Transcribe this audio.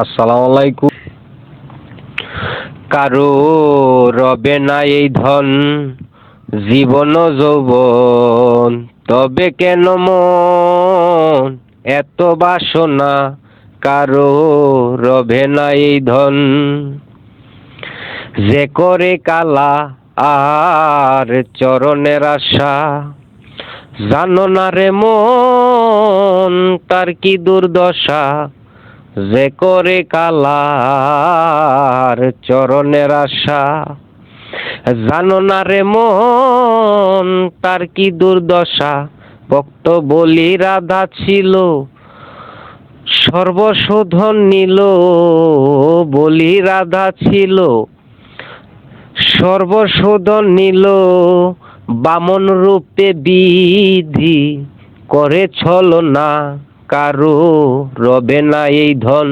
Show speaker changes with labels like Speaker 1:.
Speaker 1: আসসালামু আলাইকুম। কারো রবে না এই ধন, জীবন যৌবন, তবে কেন মন এত বাসনা? কারো রবে না এই ধন, যে করে কালা আর চরণের আশা। জানো না রে মন, তার কি দুর্দশা, যে করে কালার চরণের আশা। জানো না রে মন, তার কি দুর্দশা। ভক্ত বলি রাধা ছিল, সর্বশোধন নিল। বলি রাধা ছিল, সর্বশোধন নিল। বামন রূপে বিধি করে ছলনা। কারো রবে না এই ধন।